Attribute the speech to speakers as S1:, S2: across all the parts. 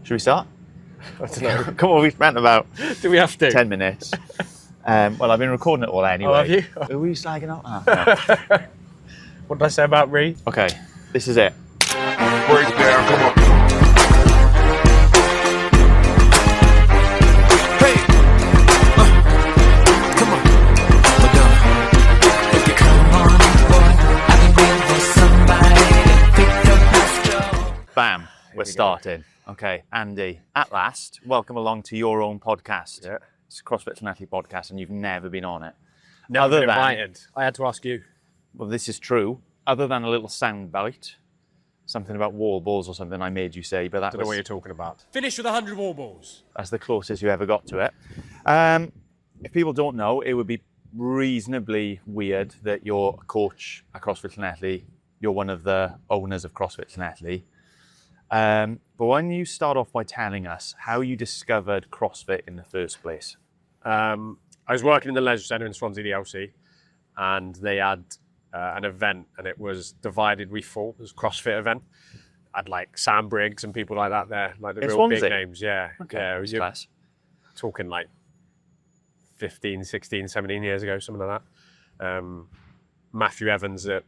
S1: Should we start?
S2: I don't know.
S1: Come on, we've spent about
S2: Do we have to?
S1: 10 minutes. Well, I've been recording it all anyway.
S2: Oh, have you?
S1: Who were you slagging off? Oh, no.
S2: What did I say about Ree?
S1: Okay, this is it.
S3: Breakdown, come on. Hey, come on, Madonna. If you come on, boy, I've been waiting for somebody to pick up my straw.
S1: Bam, we're starting. Okay, Andy, at last, welcome along to your own podcast.
S2: Yeah.
S1: It's a CrossFit Llanelli podcast and you've never been on it.
S2: Never
S1: Other
S2: been
S1: than-
S2: invited. I had to ask you.
S1: Well, this is true. Other than a little sound bite, something about wall balls or something I made you say, but
S2: I don't know what you're talking about. Finish with 100 wall balls.
S1: that's the closest you ever got to it. If people don't know, it would be reasonably weird that you're a coach at CrossFit Llanelli. You're one of the owners of CrossFit Llanelli. But when you start off by telling us how you discovered CrossFit in the first place.
S2: I was working in the leisure centre in Swansea, the LC, and they had an event, and it was Divided We Fall. It was a CrossFit event. Had like Sam Briggs and people like that there, like the
S1: In
S2: real
S1: Swansea?
S2: big names. Yeah,
S1: Okay,
S2: yeah. It was
S1: class.
S2: talking like 15, 16, 17 years ago, something like that. Matthew Evans, that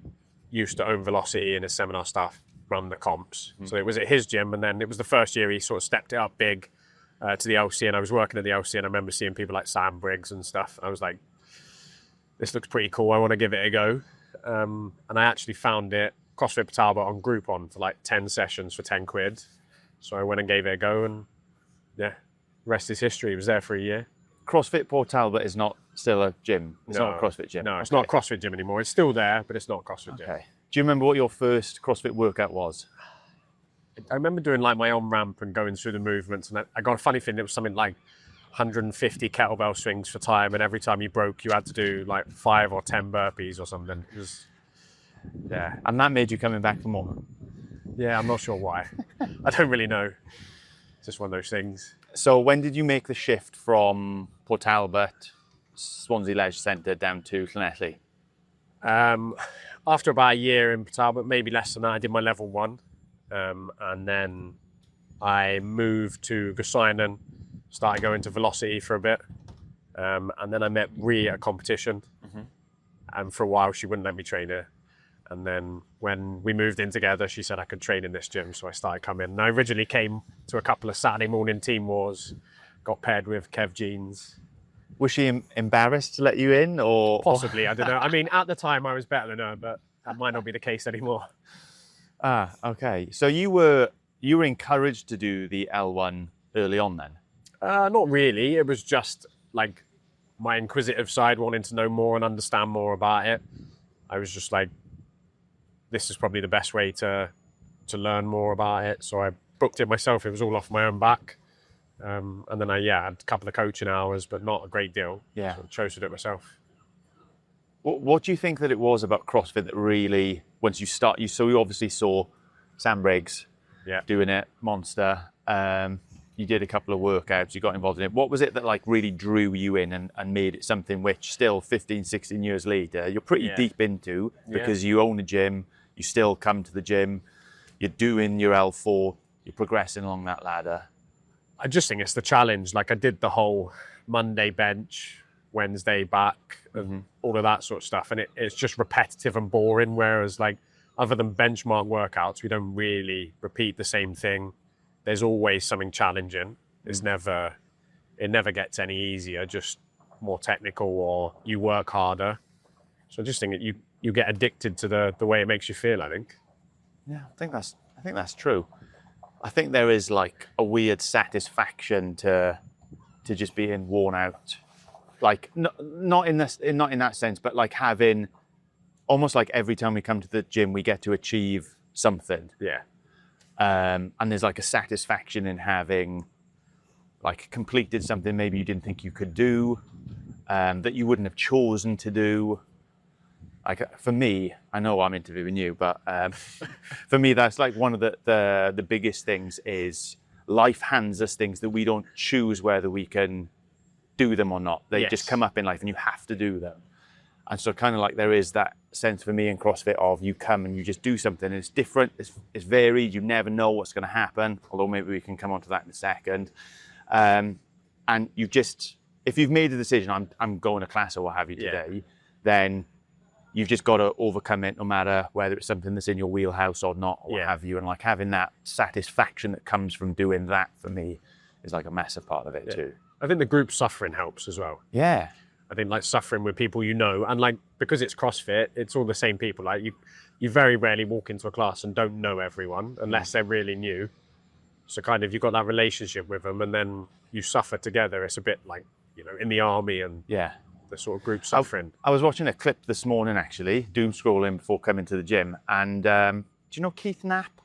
S2: used to own Velocity and his seminar staff, run the comps. So it was at his gym, and then it was the first year he sort of stepped it up big to the LC, and I was working at the LC, and I remember seeing people like Sam Briggs and stuff. I was like, this looks pretty cool, I want to give it a go. And I actually found it, CrossFit Port Talbot on Groupon for like 10 sessions for 10 quid. So I went and gave it a go, and yeah, rest is history. It was there for a year.
S1: CrossFit Port Talbot is not still a gym. It's not a CrossFit gym.
S2: No, it's not a CrossFit gym anymore. It's still there, but it's not a CrossFit gym.
S1: Okay. Do you remember what your first CrossFit workout was?
S2: I remember doing like my own ramp and going through the movements, and I got a funny thing. It was something like 150 kettlebell swings for time, and every time you broke, you had to do like 5 or 10 burpees or something. It was, yeah,
S1: And that made you coming back for more.
S2: yeah. I'm not sure why. I don't really know. It's just one of those things.
S1: So when did you make the shift from Port Talbot, Swansea Leisure Centre, down to Llanelli?
S2: After about a year in Port Talbot, maybe less than that, I did my level 1, and then I moved to Gosainen, started going to Velocity for a bit, and then I met Ree at a competition, and for a while she wouldn't let me train her. And then when we moved in together, she said I could train in this gym, so I started coming. And I originally came to a couple of Saturday morning team wars, got paired with Kev Jeans.
S1: Was she embarrassed to let you in, or
S2: Possibly, I don't know. I mean, at the time I was better than her, but that might not be the case anymore.
S1: Ah, okay. So you were encouraged to do the L1 early on then?
S2: Not really. It was just like my inquisitive side wanting to know more and understand more about it. I was just like, this is probably the best way to learn more about it. So I booked it myself. It was all off my own back. And then I had a couple of coaching hours, but not a great deal.
S1: Yeah.
S2: So I chose to do it myself.
S1: What do you think that it was about CrossFit that really, once you start, so you obviously saw Sam Briggs doing it, Monster. You did a couple of workouts, you got involved in it. What was it that like really drew you in and made it something which still 15, 16 years later, you're pretty deep into because you own a gym, you still come to the gym, you're doing your L4, you're progressing along that ladder.
S2: I just think it's the challenge. Like I did the whole Monday bench, Wednesday back, and all of that sort of stuff. And it's just repetitive and boring. Whereas like other than benchmark workouts, we don't really repeat the same thing. There's always something challenging. It never gets any easier, just more technical, or you work harder. So I just think that you get addicted to the way it makes you feel, I think.
S1: Yeah, I think that's true. I think there is like a weird satisfaction to just being worn out, like not in that sense, but like having almost like every time we come to the gym, we get to achieve something.
S2: Yeah.
S1: And there's like a satisfaction in having like completed something maybe you didn't think you could do, that you wouldn't have chosen to do. Like for me, I know I'm interviewing you, but for me, that's like one of the biggest things is life hands us things that we don't choose whether we can do them or not. They just come up in life and you have to do them. And so kind of like there is that sense for me in CrossFit of you come and you just do something and it's different, it's varied, you never know what's going to happen, although maybe we can come on to that in a second. And you just, if you've made a decision, I'm going to class or what have you today, then you've just got to overcome it no matter whether it's something that's in your wheelhouse or not, or what have you. And like having that satisfaction that comes from doing that for me is like a massive part of it too.
S2: I think the group suffering helps as well.
S1: Yeah.
S2: I think like suffering with people you know, and like because it's CrossFit, it's all the same people. Like you very rarely walk into a class and don't know everyone unless they're really new. So kind of you've got that relationship with them, and then you suffer together. It's a bit like, you know, in the army and the sort of group suffering.
S1: I was watching a clip this morning actually, doom scrolling before coming to the gym, and do you know Keith Knapp?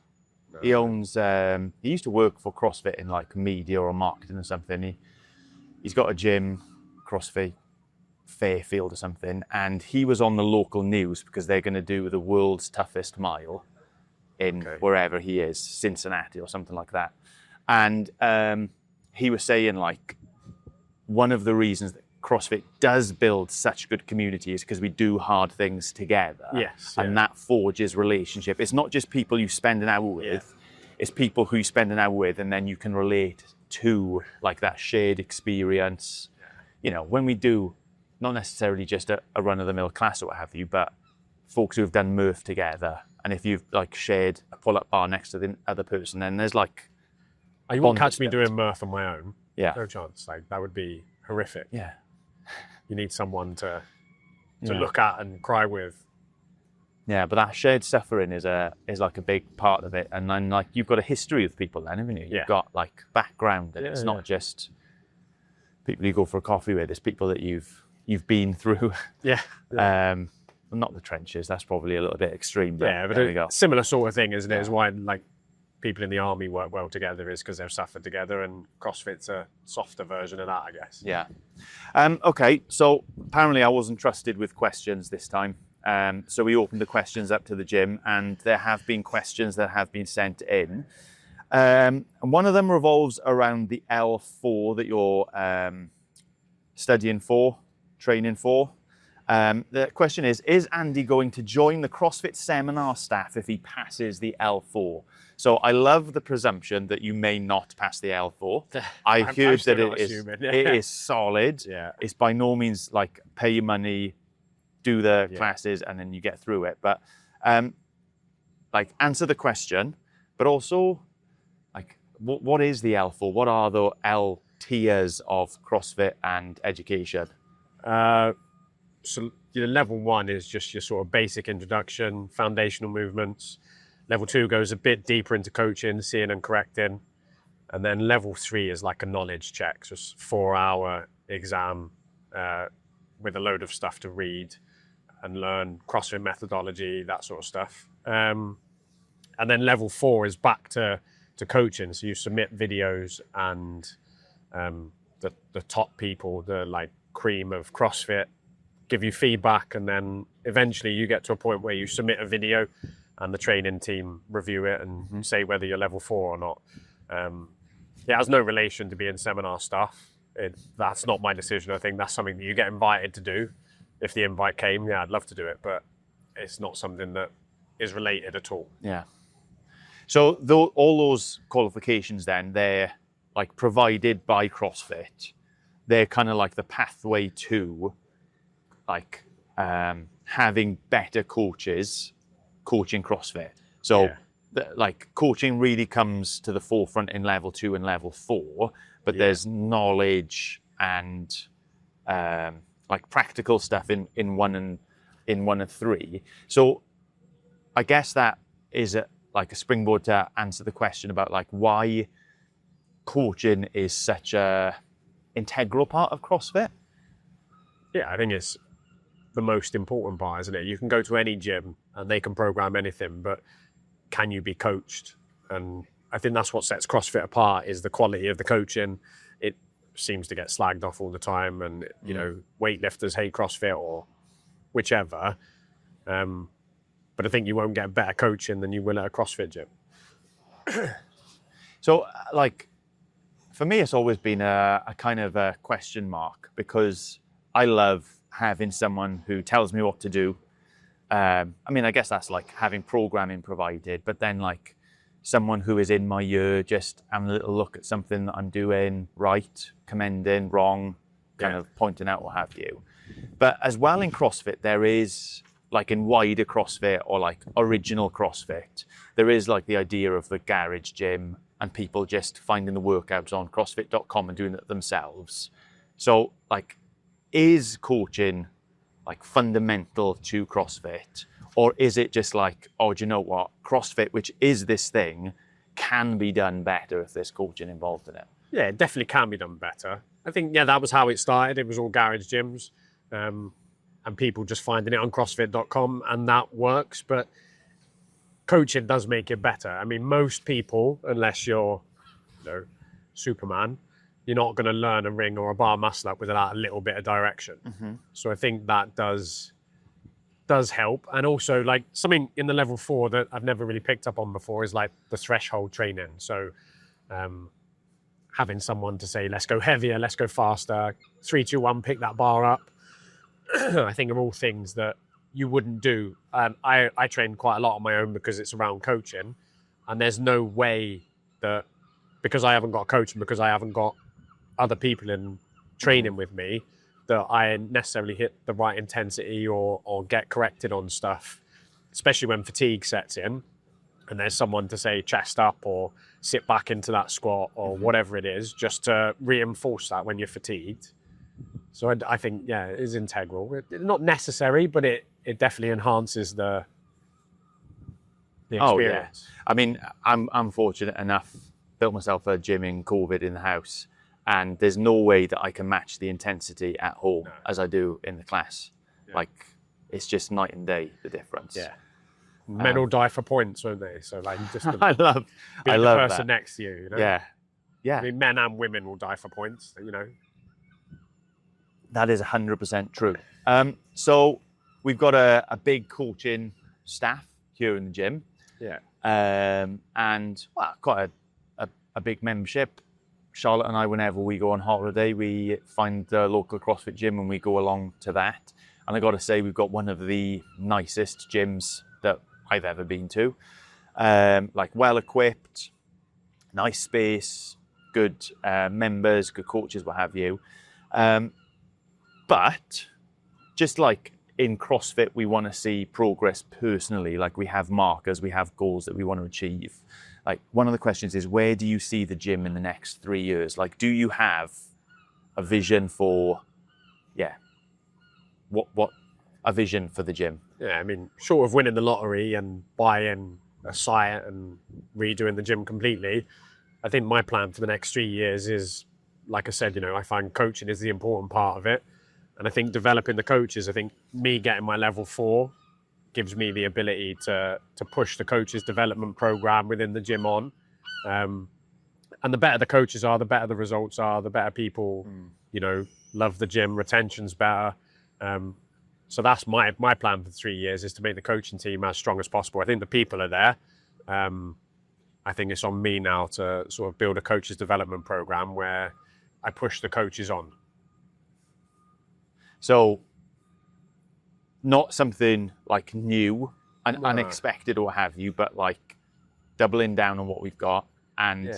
S1: No. He owns. He used to work for CrossFit in like media or marketing or something. He's got a gym, CrossFit Fairfield or something, and he was on the local news because they're going to do the world's toughest mile in wherever he is, Cincinnati or something like that. And he was saying like one of the reasons that CrossFit does build such good community is because we do hard things together.
S2: Yes,
S1: and that forges relationship. It's not just people you spend an hour with, it's people who you spend an hour with and then you can relate to like that shared experience. You know, when we do not necessarily just a run-of-the-mill class or what have you, but folks who have done Murph together, and if you've like shared a pull-up bar next to the other person, then there's like...
S2: You won't catch me doing Murph on my own.
S1: Yeah.
S2: No chance. Like that would be horrific.
S1: Yeah.
S2: You need someone to look at and cry with.
S1: Yeah, but that shared suffering is like a big part of it. And then like you've got a history with people then, haven't you? You've got like background, and it's not just people you go for a coffee with, it's people that you've been through. Not the trenches, that's probably a little bit extreme, but
S2: but a similar sort of thing, isn't it? Is why like people in the army work well together, is because they've suffered together, and CrossFit's a softer version of that, I guess.
S1: Yeah. Okay, so apparently I wasn't trusted with questions this time. So we opened the questions up to the gym, and there have been questions that have been sent in. And one of them revolves around the L4 that you're studying for, training for. The question is Andy going to join the CrossFit seminar staff if he passes the L4? So I love the presumption that you may not pass the L4. I heard that it is solid.
S2: Yeah.
S1: It's by no means like pay your money, do the classes, and then you get through it. But like answer the question, but also like what is the L4? What are the L tiers of CrossFit and education?
S2: So level 1 is just your sort of basic introduction, foundational movements. Level 2 goes a bit deeper into coaching, seeing and correcting. And then level 3 is like a knowledge check, just 4-hour exam with a load of stuff to read and learn, CrossFit methodology, that sort of stuff. And then level 4 is back to coaching. So you submit videos, and the top people, the like cream of CrossFit, give you feedback, and then eventually you get to a point where you submit a video and the training team review it and say whether you're level 4 or not. It has no relation to being seminar staff. That's not my decision. I think that's something that you get invited to do. If the invite came, I'd love to do it, but it's not something that is related at all.
S1: Yeah. So all those qualifications then, they're like provided by CrossFit. They're kind of like the pathway to like having better coaches coaching CrossFit. So like coaching really comes to the forefront in level 2 and level 4, but there's knowledge and like practical stuff in 1 and 3. So I guess that is like a springboard to answer the question about like why coaching is such a integral part of CrossFit.
S2: Yeah, I think it's the most important part, isn't it? You can go to any gym and they can program anything, but can you be coached? And I think that's what sets CrossFit apart, is the quality of the coaching. It seems to get slagged off all the time, and you know, weightlifters hate CrossFit or whichever. But I think you won't get better coaching than you will at a CrossFit gym.
S1: So like for me, it's always been a kind of a question mark, because I love having someone who tells me what to do. I mean, I guess that's like having programming provided, but then like someone who is in my ear, just having a little look at something that I'm doing right, commending, wrong, kind of pointing out what have you. But as well in CrossFit, there is like in wider CrossFit or like original CrossFit, there is like the idea of the garage gym and people just finding the workouts on CrossFit.com and doing it themselves. So like, is coaching like fundamental to CrossFit, or is it just like, oh, do you know what, CrossFit, which is this thing, can be done better if there's coaching involved in it?
S2: Yeah, it definitely can be done better. I think, that was how it started. It was all garage gyms, and people just finding it on CrossFit.com, and that works. But coaching does make it better. I mean, most people, unless you're, Superman, you're not going to learn a ring or a bar muscle up without a little bit of direction. So I think that does help. And also, like, something in the level 4 that I've never really picked up on before is like the threshold training. So having someone to say, let's go heavier, let's go faster, 3, 2, 1, pick that bar up, I think are all things that you wouldn't do. I train quite a lot on my own because it's around coaching, and there's no way that, because I haven't got a coach and because I haven't got other people in training with me, that I necessarily hit the right intensity or get corrected on stuff, especially when fatigue sets in and there's someone to say chest up or sit back into that squat or whatever it is, just to reinforce that when you're fatigued. So I think, it is integral. Not necessary, but it definitely enhances the experience.
S1: Oh, yeah. I mean, I'm fortunate enough, built myself a gym in COVID in the house, and there's no way that I can match the intensity at home as I do in the class. Like, it's just night and day, the difference.
S2: Yeah. Men will die for points, won't they? So like, just
S1: I love
S2: the person
S1: that.
S2: next to you,
S1: Yeah.
S2: I mean, men and women will die for points,
S1: That is 100% true. So we've got a big coaching staff here in the gym.
S2: Yeah.
S1: And quite a big membership. Charlotte and I, whenever we go on holiday, we find the local CrossFit gym and we go along to that. And I got to say, we've got one of the nicest gyms that I've ever been to. Like, well equipped, nice space, good members, good coaches, what have you. But just like in CrossFit, we want to see progress personally. Like, we have markers, we have goals that we want to achieve. Like, one of the questions is, where do you see the gym in the next 3 years? Like, do you have a vision for, what a vision for the gym?
S2: Yeah, I mean, short of winning the lottery and buying a site and redoing the gym completely, I think my plan for the next 3 years is, like I said, I find coaching is the important part of it. And I think developing the coaches, I think me getting my level 4 gives me the ability to push the coaches development program within the gym on. And the better the coaches are, the better the results are, the better people, love the gym, retention's better. So that's my plan for 3 years, is to make the coaching team as strong as possible. I think the people are there. I think it's on me now to sort of build a coaches development program where I push the coaches on.
S1: So not something like new and unexpected or what have you, but like doubling down on what we've got and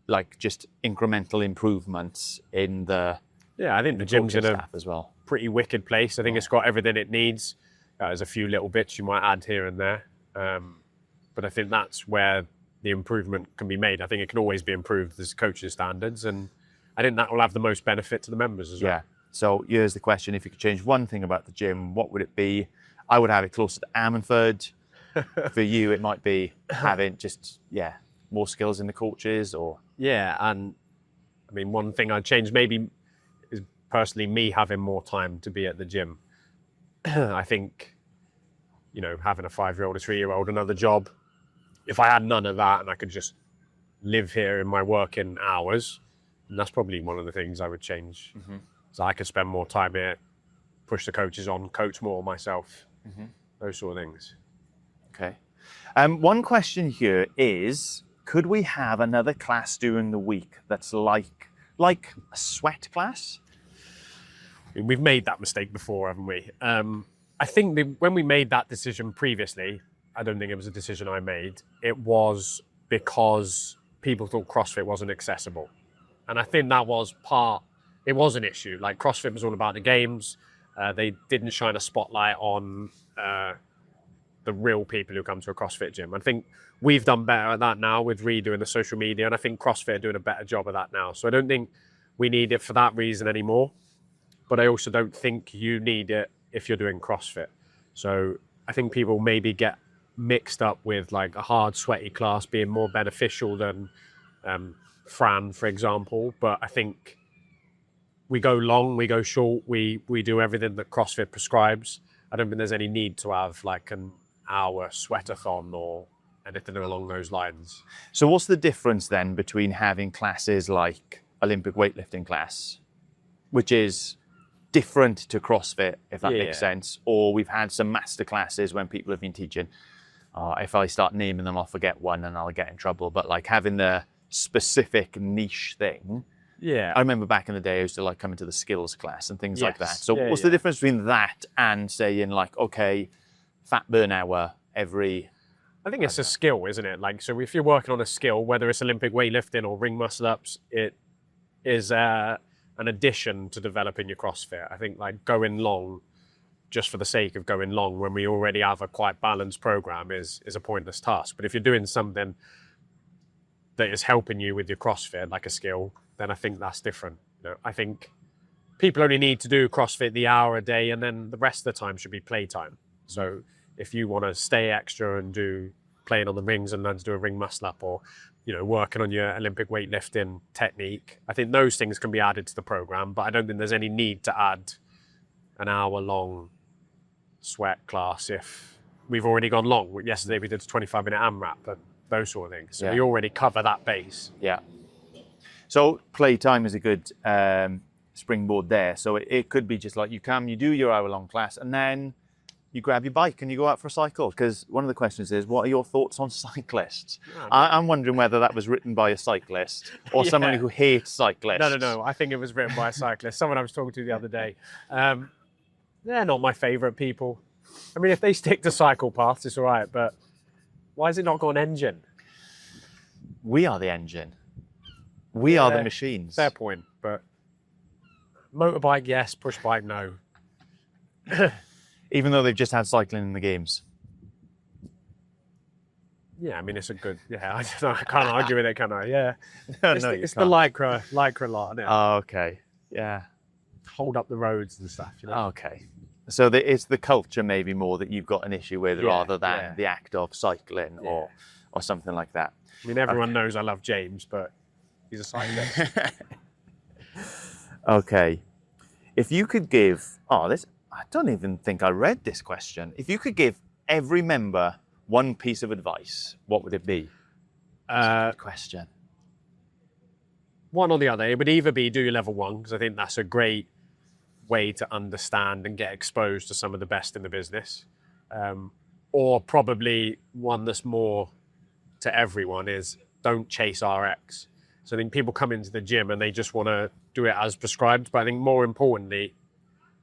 S1: like just incremental improvements in the
S2: I think the gym's in a
S1: as well.
S2: Pretty wicked place. I think it's got everything it needs. There's a few little bits you might add here and there, but I think that's where the improvement can be made. I think it can always be improved as coaches' standards, and I think that will have the most benefit to the members as well.
S1: Yeah. So here's the question: if you could change one thing about the gym, what would it be? I would have it closer to Ammanford. For you, it might be having just more skills in the coaches, or
S2: and I mean, one thing I'd change maybe is personally me having more time to be at the gym. I think, having a 5-year-old, a 3-year-old, another job, if I had none of that and I could just live here in my working hours, and that's probably one of the things I would change. So I could spend more time here, push the coaches on, coach more myself, those sort of things.
S1: Okay. One question here is, could we have another class during the week that's like a sweat class?
S2: mean, we've made that mistake before, haven't we? I think when we made that decision previously, I don't think it was a decision I made. It was because people thought CrossFit wasn't accessible. And I think that was it was an issue. Like, CrossFit was all about the games. They didn't shine a spotlight on the real people who come to a CrossFit gym. I think we've done better at that now with redoing the social media, and I think CrossFit are doing a better job of that now. So I don't think we need it for that reason anymore. But I also don't think you need it if you're doing CrossFit. So I think people maybe get mixed up with like a hard, sweaty class being more beneficial than Fran, for example. But I think we go long, we go short, we do everything that CrossFit prescribes. I don't think there's any need to have like an hour sweatathon or anything along those lines.
S1: So what's the difference then between having classes like Olympic weightlifting class, which is different to CrossFit, if that makes sense, or we've had some master classes when people have been teaching, if I start naming them, I'll forget one and I'll get in trouble, but like having the specific niche thing.
S2: Yeah.
S1: I remember back in the day, I used to like come into the skills class and things like that. So
S2: Yeah,
S1: what's the difference between that and saying like, okay, fat burn hour every...
S2: I think it's a skill, isn't it? Like, so if you're working on a skill, whether it's Olympic weightlifting or ring muscle ups, it is an addition to developing your CrossFit. I think like going long just for the sake of going long when we already have a quite balanced program is a pointless task. But if you're doing something that is helping you with your CrossFit, like a skill, then I think that's different. You know, I think people only need to do CrossFit the hour a day, and then the rest of the time should be playtime. So if you want to stay extra and do playing on the rings and learn to do a ring muscle up, or working on your Olympic weightlifting technique, I think those things can be added to the program. But I don't think there's any need to add an hour-long sweat class if we've already gone long. Yesterday we did a 25-minute AMRAP and those sort of things. So we already cover that base.
S1: Yeah. So playtime is a good springboard there. So it could be just like you do your hour-long class and then you grab your bike and you go out for a cycle. Because one of the questions is, what are your thoughts on cyclists? I'm wondering whether that was written by a cyclist or someone who hates cyclists.
S2: No. I think it was written by a cyclist. Someone I was talking to the other day. They're not my favourite people. I mean, if they stick to cycle paths, it's all right. But why has it not got an engine?
S1: We are the engine. We are the machines.
S2: Fair point. But motorbike, yes. Push bike, no.
S1: Even though they've just had cycling in the games.
S2: Yeah, I mean, it's a good... Yeah, I don't know, I can't argue with it, can I? Yeah. It's the lycra lot, isn't it?
S1: Oh, okay. Yeah.
S2: Hold up the roads and stuff,
S1: Okay. So it's the culture maybe more that you've got an issue with rather than the act of cycling or something like that.
S2: I mean, everyone knows I love James, but he's a cyclist.
S1: Okay. If you could give... I don't even think I read this question. If you could give every member one piece of advice, what would it be? That's a good question.
S2: One or the other. It would either be do your level 1, because I think that's a great way to understand and get exposed to some of the best in the business. Or probably one that's more to everyone is don't chase RX. So I think people come into the gym and they just want to do it as prescribed. But I think more importantly,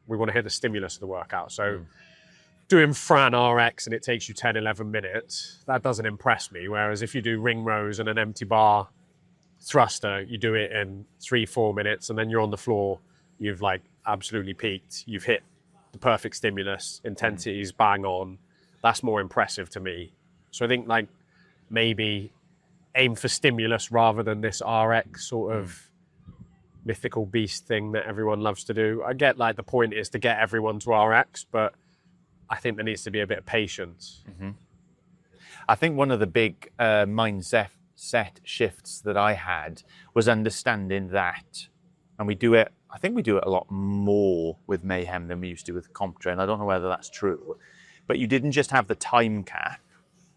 S2: we want to hit the stimulus of the workout. So doing Fran RX and it takes you 10, 11 minutes, that doesn't impress me. Whereas if you do ring rows and an empty bar thruster, you do it in 3, 4 minutes and then you're on the floor, you've like absolutely peaked. You've hit the perfect stimulus, intensity's bang on. That's more impressive to me. So I think like maybe aim for stimulus rather than this RX sort of mythical beast thing that everyone loves to do. I get like the point is to get everyone to RX, but I think there needs to be a bit of patience.
S1: Mm-hmm. I think one of the big mindset shifts that I had was understanding that, and I think we do it a lot more with Mayhem than we used to with CompTrain. I don't know whether that's true, but you didn't just have the time cap.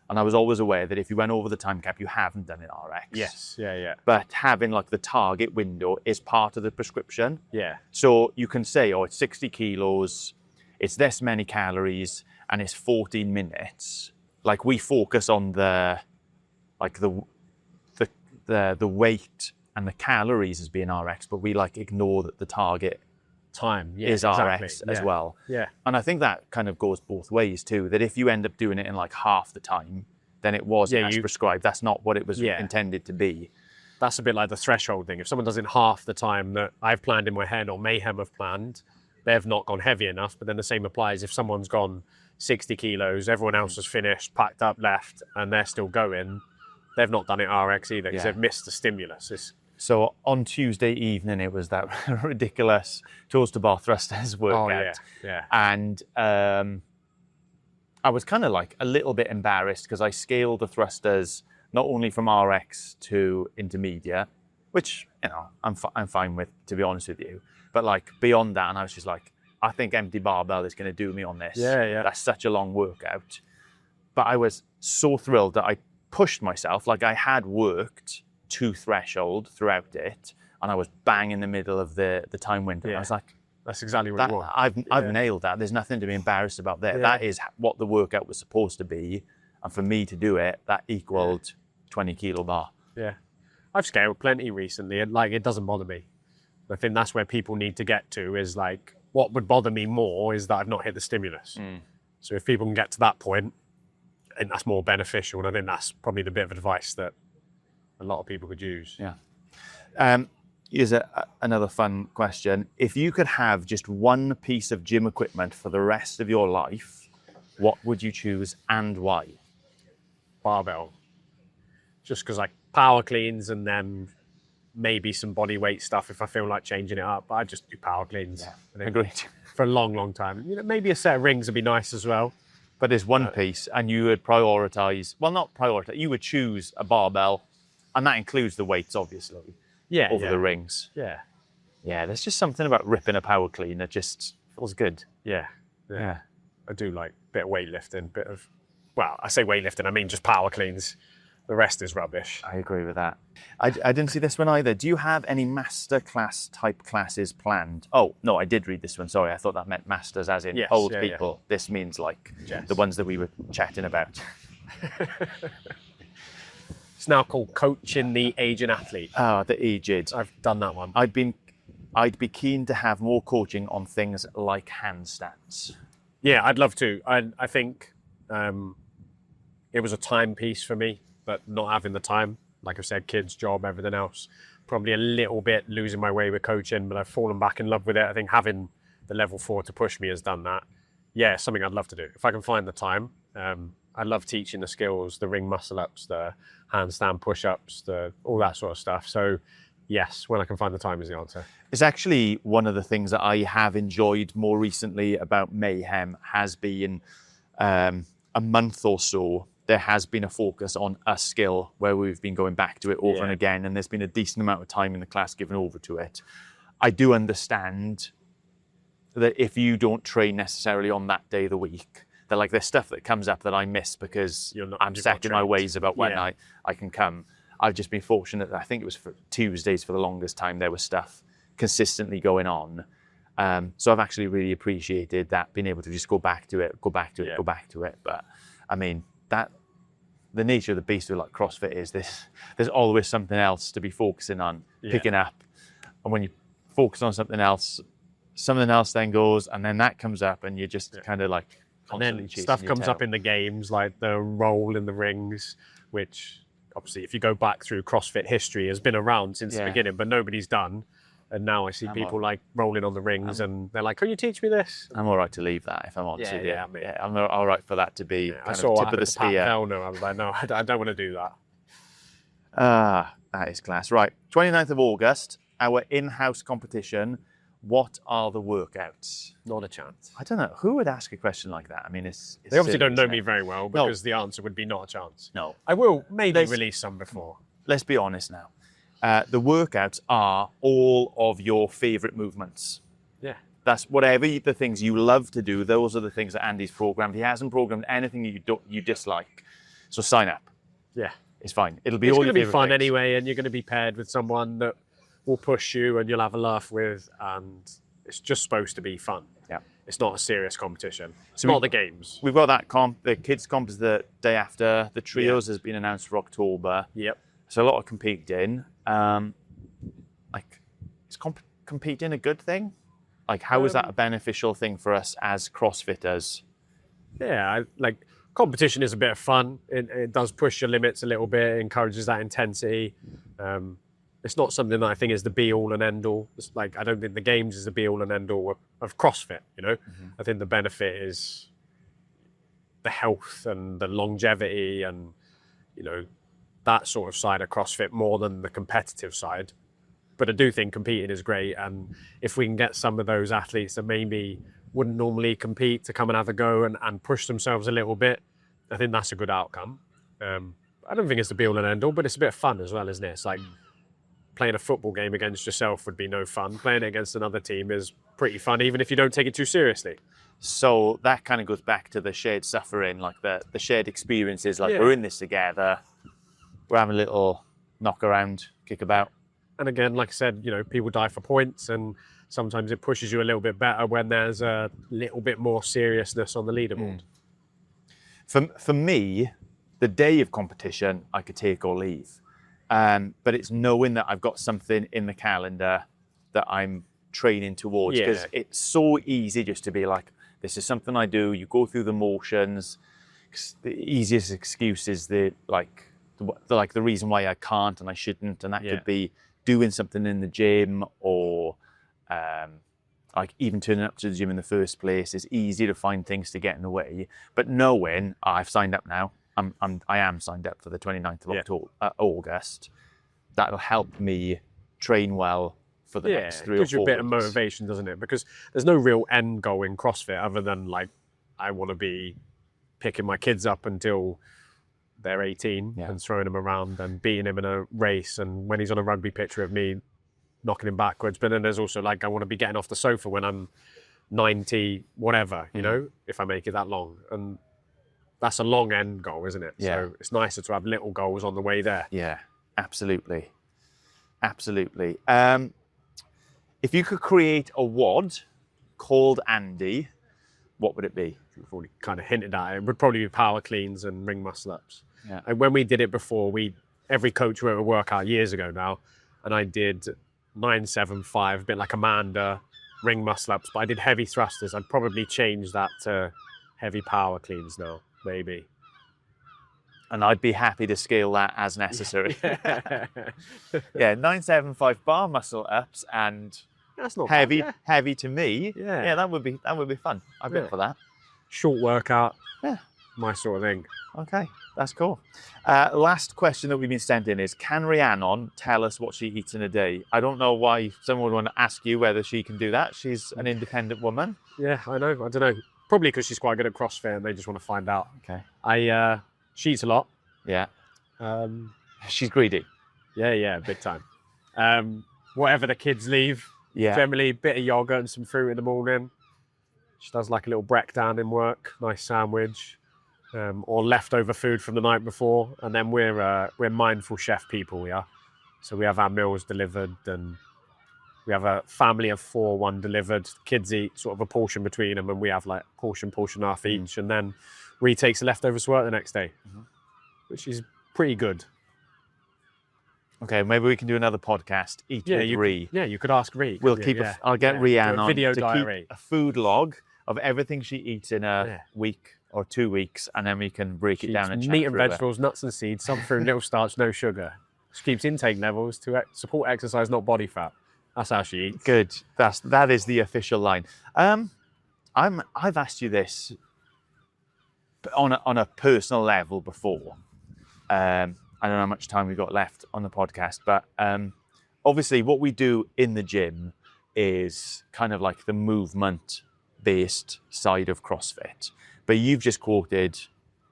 S1: And I was always aware that if you went over the time cap, you haven't done an RX.
S2: Yes, yeah.
S1: But having like the target window is part of the prescription.
S2: Yeah.
S1: So you can say, it's 60 kilos, it's this many calories, and it's 14 minutes. Like we focus on the weight and the calories as being RX, but we like ignore the target
S2: time
S1: is RX as well.
S2: Yeah.
S1: And I think that kind of goes both ways too, that if you end up doing it in like half the time, then it was as prescribed. That's not what it was intended to be.
S2: That's a bit like the threshold thing. If someone does it in half the time that I've planned in my head or Mayhem have planned, they've not gone heavy enough. But then the same applies if someone's gone 60 kilos, everyone else has finished, packed up, left, and they're still going. They've not done it RX either because they've missed the stimulus.
S1: So on Tuesday evening, it was that ridiculous toes to bar thrusters workout.
S2: Oh, yeah.
S1: And I was kind of like a little bit embarrassed because I scaled the thrusters not only from RX to intermediate, which, you know, I'm fine with, to be honest with you, but like beyond that, and I was just like, I think empty barbell is going to do me on this.
S2: Yeah.
S1: That's such a long workout. But I was so thrilled that I pushed myself, like I had worked to threshold throughout it, and I was bang in the middle of the time window.
S2: Yeah.
S1: I was like,
S2: that's exactly what you want.
S1: I've nailed that. There's nothing to be embarrassed about there. That is what the workout was supposed to be. And for me to do it, that equaled 20 kilo bar.
S2: Yeah. I've scaled plenty recently, and like it doesn't bother me. I think that's where people need to get to, is like, what would bother me more is that I've not hit the stimulus. So if people can get to that point, I think that's more beneficial. And I think that's probably the bit of advice that a lot of people could use.
S1: Yeah. Here's another fun question. If you could have just one piece of gym equipment for the rest of your life, what would you choose and why?
S2: Barbell. Just because like power cleans and then maybe some body weight stuff if I feel like changing it up. But I just do power cleans.
S1: Yeah, agreed.
S2: For a long, long time. You know, maybe a set of rings would be nice as well.
S1: But there's one piece, and you would prioritize, well, not prioritize, you would choose a barbell, and that includes the weights, obviously, over the rings.
S2: Yeah.
S1: Yeah, there's just something about ripping a power clean that just feels good.
S2: Yeah. I do like a bit of weightlifting, well, I say weightlifting, I mean just power cleans. The rest is rubbish.
S1: I agree with that. I didn't see this one either. Do you have any masterclass type classes planned? Oh, no, I did read this one. Sorry, I thought that meant masters as in old people. Yeah. This means like the ones that we were chatting about.
S2: It's now called Coaching the Aging Athlete.
S1: Oh, the aged.
S2: I've done that one.
S1: I'd be keen to have more coaching on things like handstands.
S2: Yeah, I'd love to. I think it was a timepiece for me, but not having the time, like I said, kids, job, everything else, probably a little bit losing my way with coaching, but I've fallen back in love with it. I think having the level 4 to push me has done that. Yeah, something I'd love to do. If I can find the time, I love teaching the skills, the ring muscle ups, the handstand push-ups, all that sort of stuff. So yes, when I can find the time is the answer.
S1: It's actually one of the things that I have enjoyed more recently about Mayhem has been a month or so. There has been a focus on a skill where we've been going back to it over and again, and there's been a decent amount of time in the class given over to it. I do understand that if you don't train necessarily on that day of the week, that like there's stuff that comes up that I miss because I'm set in my ways about when I can come. I've just been fortunate that I think it was for Tuesdays for the longest time there was stuff consistently going on. So I've actually really appreciated that, being able to just go back to it. But I mean, the nature of the beast with like CrossFit is there's always something else to be focusing on, picking up. And when you focus on something else then goes, and then that comes up, and you're just kind of like constantly chasing
S2: stuff
S1: your
S2: comes
S1: tail.
S2: up in the games, like the roll in the rings, which obviously if you go back through CrossFit history has been around since the beginning, but nobody's done. And now I see people like rolling on the rings, and they're like, "Can you teach me this?"
S1: I'm all right to leave that, if I'm honest with you.
S2: Yeah,
S1: I'm all right for that to be
S2: I
S1: kind
S2: saw
S1: of
S2: what
S1: tip of the
S2: happened to Pat
S1: spear.
S2: Fellner. I was like, no, I don't want to do that.
S1: That is class. Right, 29th of August, our in-house competition. What are the workouts?
S2: Not a chance.
S1: I don't know. Who would ask a question like that? I mean, it's
S2: They obviously
S1: silly,
S2: don't know
S1: isn't
S2: me
S1: it?
S2: very well, because the answer would be not a chance.
S1: No.
S2: I will maybe release some before.
S1: Let's be honest now. The workouts are all of your favourite movements.
S2: Yeah.
S1: That's whatever the things you love to do. Those are the things that Andy's programmed. He hasn't programmed anything you dislike. So sign up.
S2: Yeah.
S1: It's fine. It'll be
S2: It's
S1: all
S2: going
S1: your
S2: to be
S1: favourite
S2: fun
S1: things.
S2: anyway, and you're going to be paired with someone that will push you and you'll have a laugh with, and it's just supposed to be fun.
S1: Yeah.
S2: It's not a serious competition. It's
S1: So
S2: not the games.
S1: We've got that comp. The kids comp is the day after. The trios has been announced for October.
S2: Yep.
S1: So a lot of competing. Is competing a good thing? Like, how is that a beneficial thing for us as CrossFitters?
S2: Yeah, like competition is a bit of fun. It does push your limits a little bit, it encourages that intensity. It's not something that I think is the be all and end all. It's like, I don't think the games is the be all and end all of CrossFit, you know? I think the benefit is the health and the longevity and, you know, that sort of side of CrossFit more than the competitive side. But I do think competing is great. And if we can get some of those athletes that maybe wouldn't normally compete to come and have a go and push themselves a little bit, I think that's a good outcome. I don't think it's the be all and end all, but it's a bit of fun as well, isn't it? It's like playing a football game against yourself would be no fun. Playing it against another team is pretty fun, even if you don't take it too seriously.
S1: So that kind of goes back to the shared suffering, like the shared experiences, like we're in this together, we're having a little knock around, kick about.
S2: And again, like I said, you know, people die for points, and sometimes it pushes you a little bit better when there's a little bit more seriousness on the leaderboard.
S1: For me, the day of competition, I could take or leave. But it's knowing that I've got something in the calendar that I'm training towards, because it's so easy just to be like, this is something I do. You go through the motions. The easiest excuse is the reason why I can't and I shouldn't, and that could be doing something in the gym or like even turning up to the gym in the first place. It's easy to find things to get in the way. But knowing I've signed up now, I am signed up for the 29th of August. That'll help me train well for the next 3 or 4 weeks. It gives you
S2: a bit of motivation, doesn't it? Because there's no real end goal in CrossFit other than like, I want to be picking my kids up until they're 18 and throwing them around and beating him in a race. And when he's on a rugby picture of me, knocking him backwards. But then there's also like, I want to be getting off the sofa when I'm 90, whatever, you know, if I make it that long. And that's a long end goal, isn't it?
S1: Yeah.
S2: So it's nicer to have little goals on the way there.
S1: Yeah, absolutely. Absolutely. If you could create a WOD called Andy, what would it be?
S2: We've already kind of hinted at it. It would probably be power cleans and ring muscle ups.
S1: Yeah.
S2: And when we did it before, every coach wrote a workout years ago now, and I did 975, a bit like Amanda, ring muscle ups, but I did heavy thrusters. I'd probably change that to heavy power cleans now, maybe.
S1: And I'd be happy to scale that as necessary. 975 bar muscle ups and
S2: that's not
S1: heavy,
S2: bad,
S1: heavy to me.
S2: Yeah,
S1: that would be fun. I'd be up for that.
S2: Short workout.
S1: Yeah,
S2: my sort of thing.
S1: Okay, that's cool. Last question that we've been sent in is, can Rhiannon tell us what she eats in a day? I don't know why someone would want to ask you whether she can do that. She's an independent woman.
S2: Yeah, I know. I don't know. Probably because she's quite good at CrossFit and they just want to find out.
S1: Okay.
S2: She eats a lot.
S1: Yeah. She's greedy.
S2: Yeah, big time. Whatever the kids leave.
S1: Yeah.
S2: Generally, a bit of yogurt and some fruit in the morning. She does like a little breakdown in work, nice sandwich, or leftover food from the night before. And then we're mindful chef people, we are. So we have our meals delivered, and we have a family of 4, 1 delivered. Kids eat sort of a portion between them, and we have like portion half each. And then Ree takes the leftovers to work the next day, which is pretty good.
S1: Okay, maybe we can do another podcast. Eat with Ree.
S2: You could ask Ree.
S1: We'll keep. I'll get Rhiannon
S2: video
S1: to
S2: diary.
S1: Keep a food log of everything she eats in a week or 2 weeks, and then we can break it down and chat
S2: meat and
S1: through
S2: vegetables, nuts and seeds, some fruit, little starch, no sugar. She keeps intake levels to support exercise, not body fat. That's how she eats.
S1: Good. That is the official line. I've asked you this on a personal level before. I don't know how much time we've got left on the podcast, but obviously what we do in the gym is kind of like the movement-based side of CrossFit. But you've just quoted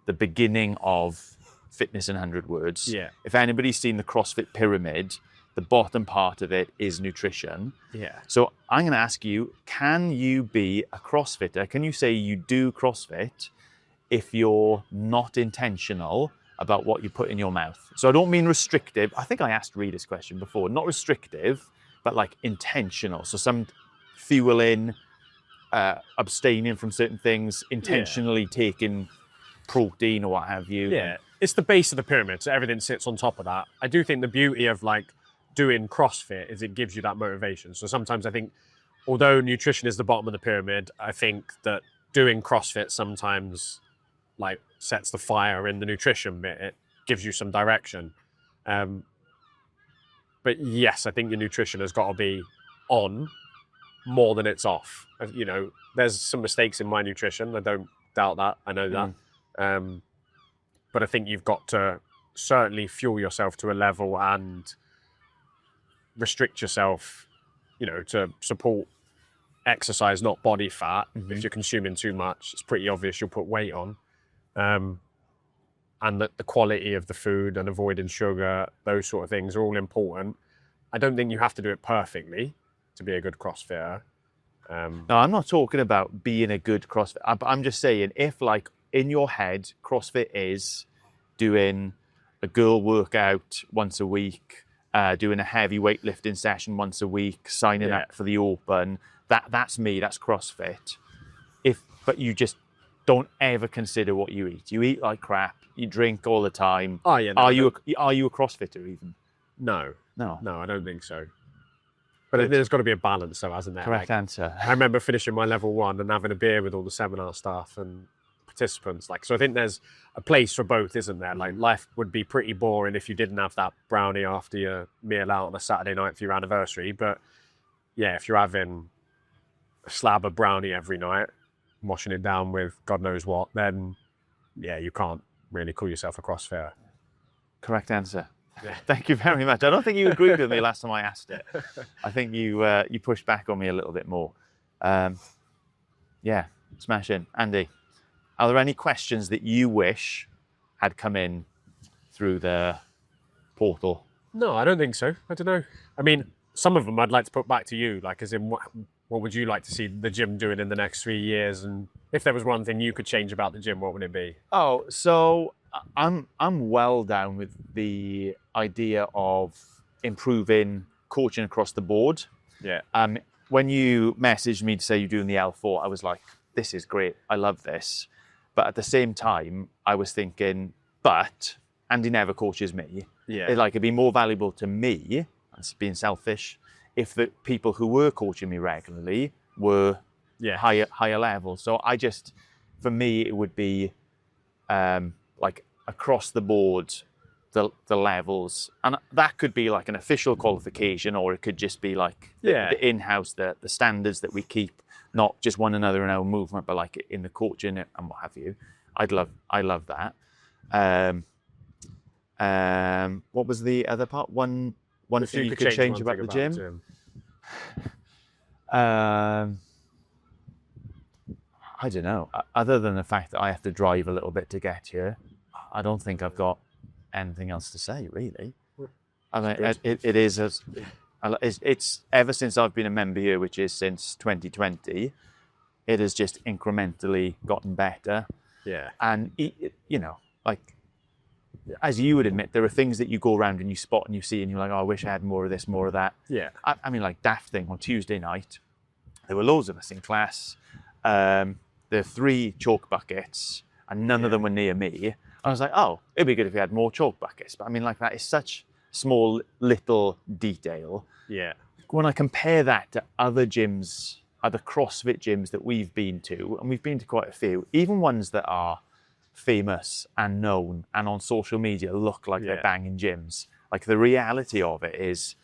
S1: the beginning of Fitness in 100 Words.
S2: Yeah.
S1: If anybody's seen the CrossFit pyramid, the bottom part of it is nutrition.
S2: Yeah.
S1: So I'm going to ask you, can you be a CrossFitter? Can you say you do CrossFit if you're not intentional about what you put in your mouth? So I don't mean restrictive. I think I asked Ree this question before. Not restrictive, but like intentional. So some fueling, abstaining from certain things, intentionally taking protein or what have you.
S2: Yeah, it's the base of the pyramid, so everything sits on top of that. I do think the beauty of like doing CrossFit is it gives you that motivation. So sometimes I think although nutrition is the bottom of the pyramid, I think that doing CrossFit sometimes like sets the fire in the nutrition bit. It gives you some direction. But yes, I think your nutrition has got to be on more than it's off. You know, there's some mistakes in my nutrition. I don't doubt that. I know that. But I think you've got to certainly fuel yourself to a level and restrict yourself, you know, to support exercise, not body fat. If you're consuming too much, it's pretty obvious you'll put weight on. And that the quality of the food and avoiding sugar, those sort of things are all important. I don't think you have to do it perfectly to be a good CrossFitter.
S1: No, I'm not talking about being a good CrossFit. I'm just saying, if like in your head, CrossFit is doing a girl workout once a week, doing a heavy weightlifting session once a week, signing up for the Open, that's me, that's CrossFit. But you just don't ever consider what you eat. You eat like crap. You drink all the time.
S2: Oh yeah. No,
S1: are you a CrossFitter even?
S2: No,
S1: No,
S2: I don't think so. But there's got to be a balance, though, hasn't there?
S1: Correct answer.
S2: I remember finishing my level 1 and having a beer with all the seminar staff and participants. Like, so I think there's a place for both, isn't there? Like, life would be pretty boring if you didn't have that brownie after your meal out on a Saturday night for your anniversary. But yeah, if you're having a slab of brownie every night, washing it down with God knows what, then yeah, you can't really call yourself a CrossFitter.
S1: Correct answer. Yeah. Thank you very much. I don't think you agreed with me last time I asked it. I think you pushed back on me a little bit more. Yeah, smash in. Andy, are there any questions that you wish had come in through the portal?
S2: No, I don't think so. I don't know. I mean, some of them I'd like to put back to you, like as in what would you like to see the gym doing in the next 3 years? And if there was one thing you could change about the gym, what would it be?
S1: Oh, so I'm well down with the idea of improving coaching across the board.
S2: Yeah.
S1: When you messaged me to say you're doing the L4, I was like, this is great. I love this. But at the same time, I was thinking, but Andy never coaches me.
S2: Yeah.
S1: It'd be more valuable to me, that's being selfish, if the people who were coaching me regularly were higher level. So for me, it would be like across the board, the levels, and that could be like an official qualification, or it could just be like the in-house, the standards that we keep, not just one another in our movement, but like in the coaching and what have you. I love that. What was the other part? One thing you could change about the gym. I don't know. Other than the fact that I have to drive a little bit to get here, I don't think I've got anything else to say, really. I mean, it's ever since I've been a member here, which is since 2020, it has just incrementally gotten better.
S2: Yeah.
S1: And, like, as you would admit, there are things that you go around and you spot and you see and you're like, oh, I wish I had more of this, more of that.
S2: Yeah.
S1: I mean, like, daft thing, on Tuesday night, there were loads of us in class. There are 3 chalk buckets and none of them were near me. I was like, oh, it'd be good if we had more chalk buckets. But I mean, like, that is such small, little detail.
S2: Yeah.
S1: When I compare that to other gyms, other CrossFit gyms that we've been to, and we've been to quite a few, even ones that are famous and known and on social media look like they're banging gyms. Like, the reality of it is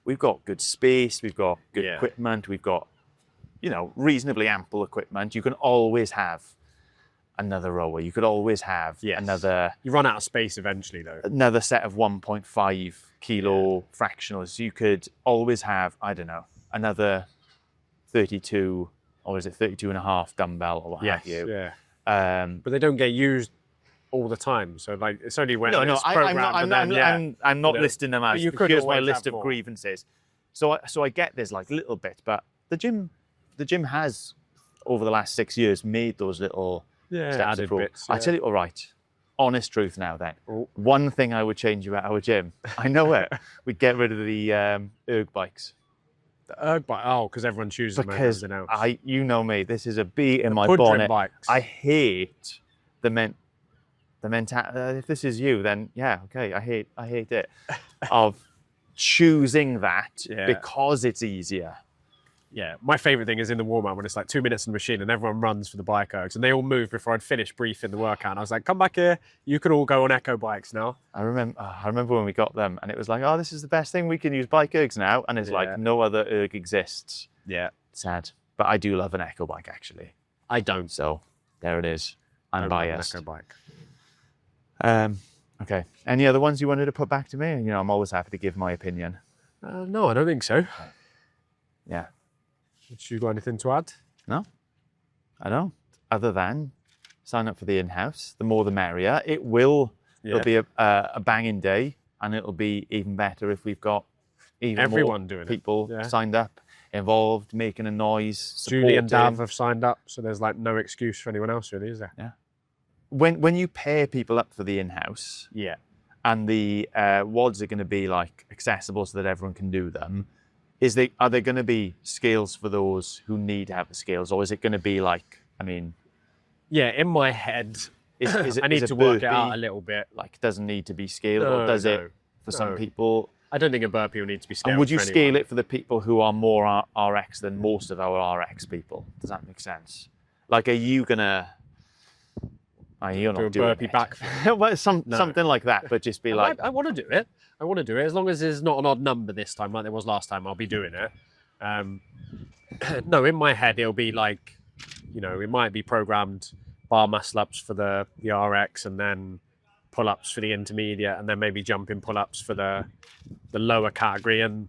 S1: we've got good space, we've got good equipment, we've got, reasonably ample equipment. You can always have another rower. You could always have another...
S2: You run out of space eventually, though.
S1: Another set of 1.5 kilo fractionals. You could always have, I don't know, another 32, or is it 32 and a half dumbbell or what have you.
S2: Yeah. But they don't get used all the time. So, like, it's only when it's programmed.
S1: I'm not listing them out. Here's my list of
S2: more
S1: grievances. So I get there's like little bits, but the gym has, over the last 6 years, made those little steps
S2: added bits.
S1: I tell you, all right, honest truth now then. One thing I would change about our gym, I know it, we'd get rid of the erg bikes.
S2: The erg bike? Oh, because everyone chooses them over everything else.
S1: You know me, this is a bee in my bonnet.
S2: Bikes.
S1: I hate the mentality. If this is you, then yeah, okay, I hate it. Of choosing that because it's easier.
S2: Yeah, my favourite thing is in the warm-up when it's like 2 minutes in the machine and everyone runs for the bike ergs and they all move before I'd finish briefing the workout. And I was like, come back here, you can all go on echo bikes now.
S1: I remember when we got them and it was like, oh, this is the best thing. We can use bike ergs now. And it's like, no other erg exists.
S2: Yeah.
S1: Sad. But I do love an echo bike, actually.
S2: I don't.
S1: So there it is. I'm
S2: Don't love an
S1: biased.
S2: echo bike.
S1: Okay. Any other ones you wanted to put back to me? You know, I'm always happy to give my opinion.
S2: No, I don't think so.
S1: Yeah.
S2: Did you got anything to add?
S1: No, I don't. Other than sign up for the in-house. The more the merrier. It'll be a banging day, and it'll be even better if we've got even
S2: Everyone
S1: more
S2: doing
S1: people
S2: it. Yeah.
S1: signed up, involved, making a noise.
S2: Julie and
S1: supporting.
S2: Dav have signed up, so there's like no excuse for anyone else, really, is there?
S1: Yeah. When you pair people up for the in-house,
S2: Yeah.
S1: and the WODs are going to be like accessible so that everyone can do them, are there going to be scales for those who need to have the scales, or is it going to be like, I mean,
S2: Yeah, in my head,
S1: is it,
S2: I need
S1: is
S2: to
S1: a
S2: work it
S1: burpee,
S2: out a little bit.
S1: like doesn't need to be scaled,
S2: No,
S1: or does
S2: no,
S1: it for some
S2: no.
S1: people?
S2: I don't think a burpee will need to be scaled.
S1: And would you
S2: for
S1: scale
S2: anyone.
S1: it for the people who are more RX than most of our RX people? Does that make sense? Like, are you gonna? You're
S2: Do a
S1: not doing
S2: burpee
S1: it.
S2: back?
S1: Well, something like that, but just be like,
S2: I want to do it. I want to do it as long as there's not an odd number this time, like there was last time. I'll be doing it. No, in my head it'll be like, you know, it might be programmed bar muscle ups for the RX, and then pull ups for the intermediate, and then maybe jumping pull ups for the lower category. And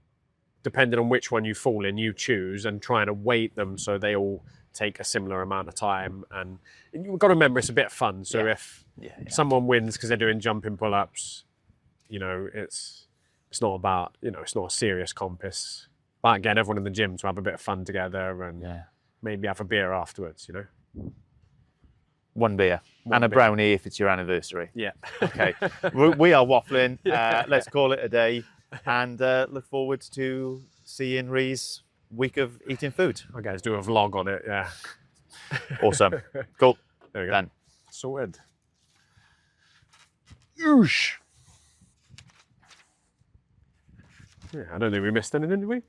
S2: depending on which one you fall in, you choose, and trying to weight them so they all take a similar amount of time. And you've got to remember it's a bit of fun. So if someone wins because they're doing jumping pull ups, you know, it's not about, you know, it's not a serious comp. It's about getting everyone in the gym to have a bit of fun together, and maybe have a beer afterwards, you know.
S1: one beer and a brownie if it's your anniversary.
S2: Yeah.
S1: Okay. we are waffling. Let's call it a day, and look forward to seeing Ree's week of eating food.
S2: I guys do a vlog on it. Yeah.
S1: Awesome. Cool.
S2: There we go.
S1: Done.
S2: Sorted.
S1: Oosh.
S2: Yeah, I don't think we missed anything, did we?